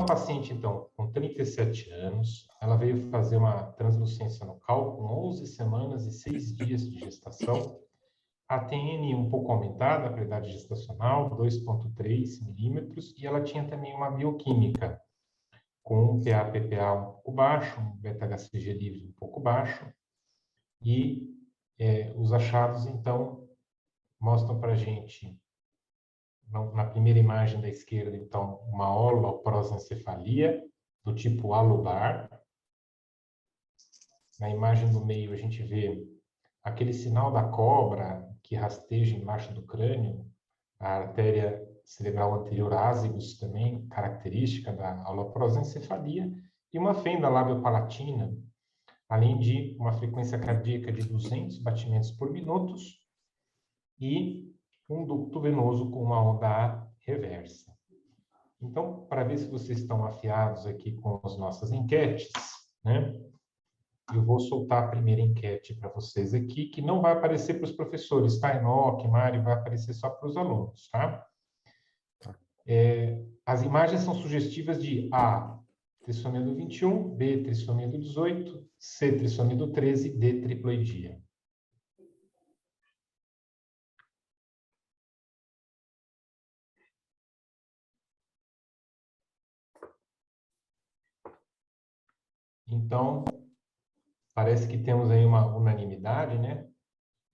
paciente, então, com 37 anos, ela veio fazer uma translucência nucal com 11 semanas e 6 dias de gestação, a TN um pouco aumentada para a idade gestacional, 2,3 milímetros, e ela tinha também uma bioquímica, com um PA-PPA um pouco baixo, um beta-HCG livre um pouco baixo, e os achados, então, mostram para a gente, na primeira imagem da esquerda, então, uma holoprosencefalia do tipo alobar. Na imagem do meio, a gente vê aquele sinal da cobra que rasteja embaixo do crânio, a artéria cerebral anterior ásigos também, característica da holoprosencefalia, e uma fenda lábio-palatina, além de uma frequência cardíaca de 200 batimentos por minuto e um ducto venoso com uma onda A reversa. Então, para ver se vocês estão afiados aqui com as nossas enquetes, né? Eu vou soltar a primeira enquete para vocês aqui, que não vai aparecer para os professores, tá? Enoque, Mário, vai aparecer só para os alunos, tá? As imagens são sugestivas de A, trissomia do 21, B, trissomia do 18, C, trissomia do 13, D, triploidia. Então, parece que temos aí uma unanimidade, né?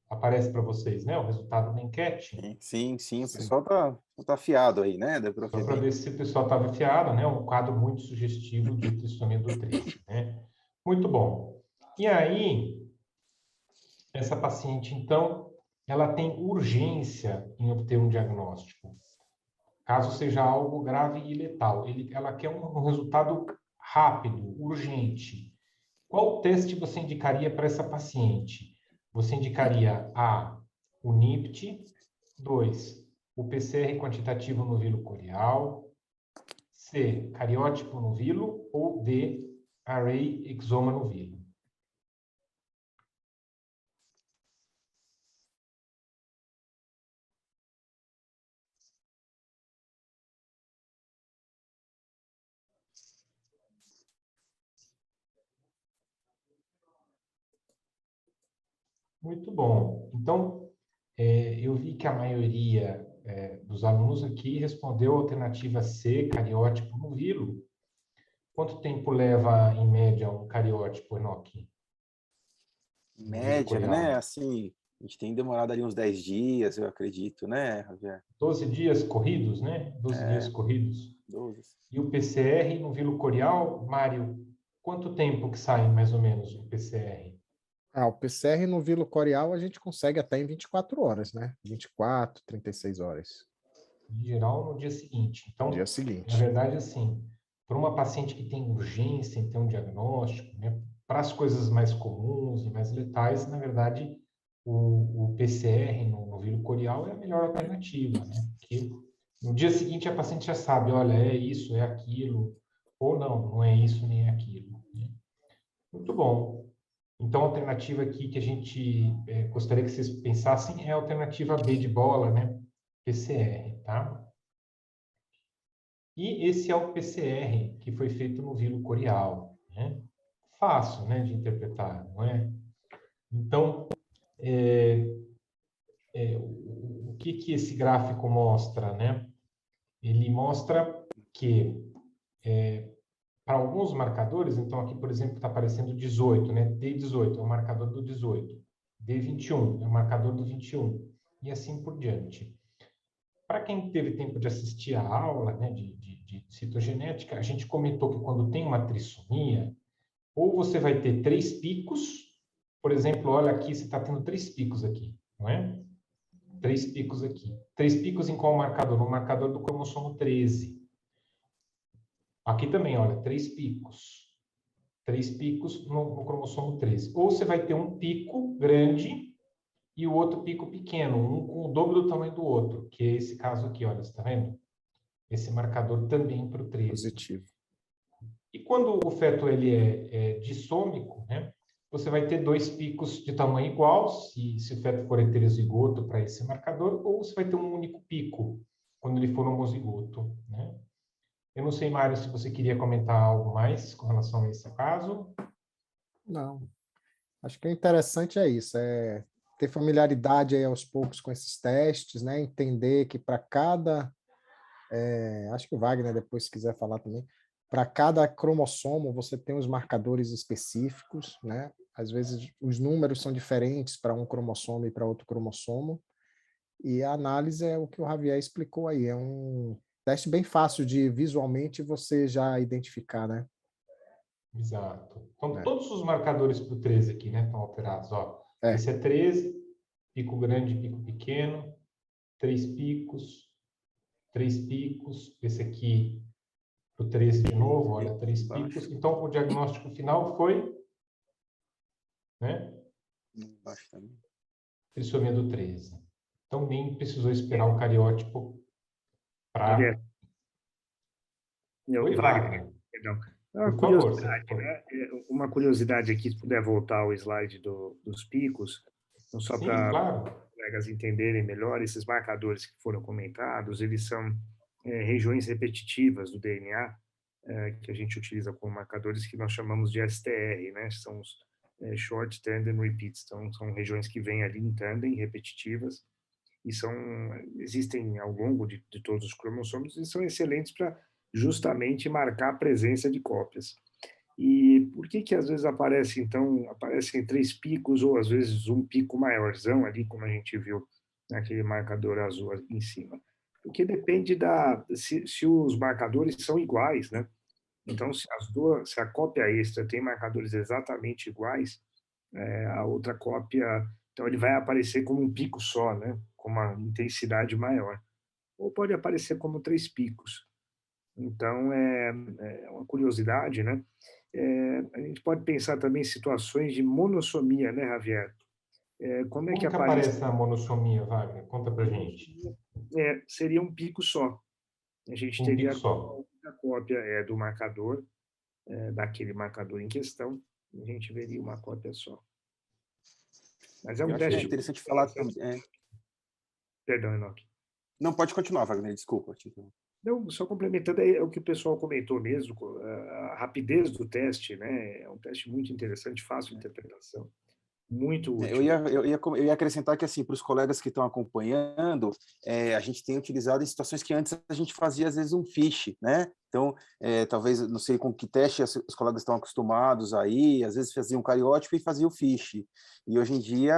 Aparece para vocês, né? O resultado da enquete. Sim. O pessoal tá afiado aí, né? Só para ver se o pessoal estava afiado, né? Um quadro muito sugestivo de trissomia do 13, né? Muito bom. E aí, essa paciente, então, ela tem urgência em obter um diagnóstico, caso seja algo grave e letal. Ela quer um resultado rápido, urgente. Qual teste você indicaria para essa paciente? Você indicaria A, o NIPT, 2, o PCR quantitativo no vilo corial, C, cariótipo no vilo, ou D, array exoma no vilo. Muito bom. Então, eu vi que a maioria dos alunos aqui respondeu a alternativa C, cariótipo no vilo. Quanto tempo leva, em média, um cariótipo, Enoque? Média, né? Assim, a gente tem demorado ali uns 10 dias, eu acredito, né, Javier? 12 dias corridos, né? 12 dias corridos. 12. E o PCR no vilo corial, Mário, quanto tempo que sai, mais ou menos, o PCR? O PCR no vilo corial a gente consegue até em 24 horas, né? 24, 36 horas. Em geral, no dia seguinte. Então, dia seguinte. na verdade, assim, para uma paciente que tem urgência em ter um diagnóstico, né, para as coisas mais comuns e mais letais, na verdade, o PCR no vilo corial é a melhor alternativa, né? Porque no dia seguinte a paciente já sabe, olha, é isso, é aquilo, ou não é isso nem é aquilo. Né? Muito bom. Então, a alternativa aqui que a gente gostaria que vocês pensassem é a alternativa B de bola, né? PCR, tá? E esse é o PCR que foi feito no vilo corial, né? Fácil, né, de interpretar, não é? Então, o que esse gráfico mostra, né? Ele mostra que para alguns marcadores, então aqui, por exemplo, está aparecendo 18, né? D18 é o marcador do 18. D21 é o marcador do 21. E assim por diante. Para quem teve tempo de assistir a aula, né, de citogenética, a gente comentou que quando tem uma trissomia, ou você vai ter 3 picos, por exemplo, olha aqui, você está tendo 3 picos aqui, não é? 3 picos aqui. 3 picos em qual marcador? No marcador do cromossomo 13. Aqui também, olha, 3 picos. 3 picos no cromossomo 13. Ou você vai ter um pico grande e o outro pico pequeno, um com o dobro do tamanho do outro, que é esse caso aqui, olha, você está vendo? Esse marcador também para o 13. Positivo. E quando o feto ele é dissômico, né, você vai ter 2 picos de tamanho igual, se o feto for heterozigoto para esse marcador, ou você vai ter um único pico, quando ele for homozigoto. Né? não sei, Mário, se você queria comentar algo mais com relação a esse caso. Não. Acho que o interessante é isso, é ter familiaridade aí aos poucos com esses testes, né? Entender que para cada, acho que o Wagner depois se quiser falar também, para cada cromossomo você tem os marcadores específicos, né? Às vezes os números são diferentes para um cromossomo e para outro cromossomo, e a análise é o que o Javier explicou aí, é um teste bem fácil de visualmente você já identificar, né? Exato. Então, É. todos os marcadores para o 13 aqui, né, estão alterados. Ó. É. Esse é 13, pico grande, pico pequeno, 3 picos, 3 picos. Esse aqui, para o 13 de novo, olha, 3 picos. Então, o diagnóstico final foi, né, Embaixo também. trissomia do 13. Então, nem precisou esperar o cariótipo para... Oi, Wagner, Wagner. perdão. Por favor, você... Né? Uma curiosidade aqui, se puder voltar ao slide dos picos, então só Sim, para claro. os colegas entenderem melhor, esses marcadores que foram comentados, eles são regiões repetitivas do DNA, que a gente utiliza como marcadores que nós chamamos de STR, né? São os Short Tandem Repeats, então são regiões que vêm ali em tandem, repetitivas, e existem ao longo de todos os cromossomos e são excelentes para justamente marcar a presença de cópias. E por que às vezes aparecem 3 picos ou às vezes um pico maiorzão ali, como a gente viu naquele marcador azul em cima? Porque depende se os marcadores são iguais, né? Então, se a cópia extra tem marcadores exatamente iguais, a outra cópia, então ele vai aparecer como um pico só, né? Com uma intensidade maior. Ou pode aparecer como 3 picos. Então, é uma curiosidade, né? A gente pode pensar também em situações de monossomia, né, Javier? Como é que Como que aparece? aparece a monossomia, Wagner? Conta pra gente. Seria um pico só. A gente Um teria pico só. a cópia do marcador, daquele marcador em questão, e a gente veria uma cópia só. Mas é Eu um acho que é teste... interessante falar também. Perdão, Enoque. Não, pode continuar, Wagner, desculpa. Não, só complementando, é o que o pessoal comentou mesmo, a rapidez do teste, né? É um teste muito interessante, fácil de interpretação, muito Eu útil. ia acrescentar que, assim, para os colegas que estão acompanhando, a gente tem utilizado em situações que antes a gente fazia, às vezes, um fiche, né? Então, talvez, não sei com que teste os colegas estão acostumados aí, às vezes fazia um cariótipo e fazia o fiche. E hoje em dia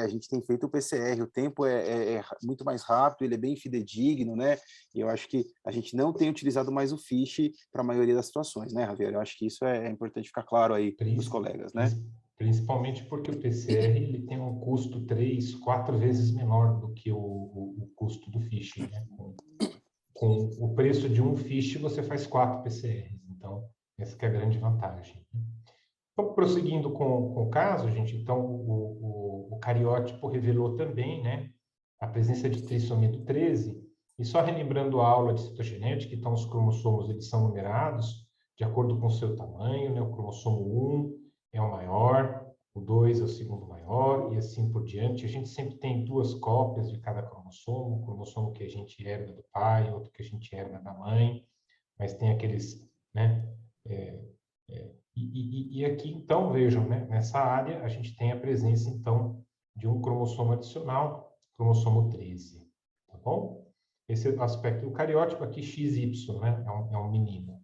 a gente tem feito o PCR, o tempo é muito mais rápido, ele é bem fidedigno, né? E eu acho que a gente não tem utilizado mais o fiche para a maioria das situações, né, Javier? Eu acho que isso é importante ficar claro aí para os colegas, né? Principalmente porque o PCR ele tem um custo 3, 4 vezes menor do que o custo do fiche, né? Com o preço de um fiche, você faz 4 PCRs. Então, essa que é a grande vantagem. Então, prosseguindo com o caso, gente, então o cariótipo revelou também, né, a presença de trissomia do 13, e só relembrando a aula de citogenética, então os cromossomos eles são numerados de acordo com o seu tamanho, né, o cromossomo 1 é o maior, o 2 é o segundo maior, e assim por diante. A gente sempre tem 2 cópias de cada cromossomo, o cromossomo que a gente herda do pai, outro que a gente herda da mãe, mas tem aqueles, né, e aqui, então, vejam, né, nessa área, a gente tem a presença, então, de um cromossomo adicional, cromossomo 13, tá bom? Esse é o aspecto eucariótipo, aqui XY, né, é um menino.